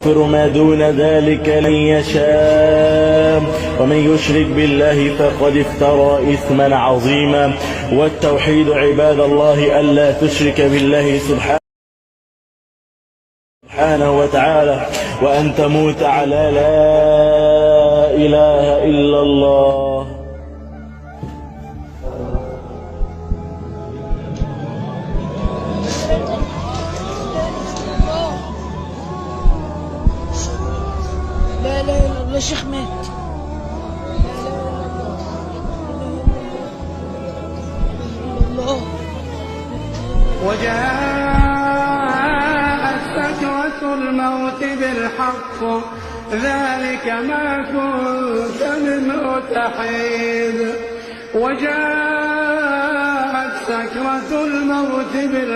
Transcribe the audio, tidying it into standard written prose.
يغفر ما دون ذلك لمن يشاء ومن يشرك بالله فقد افترى إثما عظيما. والتوحيد عباد الله ألا تشرك بالله سبحانه وتعالى وأن تموت على لا إله إلا الله. لا لا لا الله شيخ مات. الله وجاءت سكرة الموت بالحق ذلك ما كنت منه تحيد. وجاءت سكرة الموت بالحق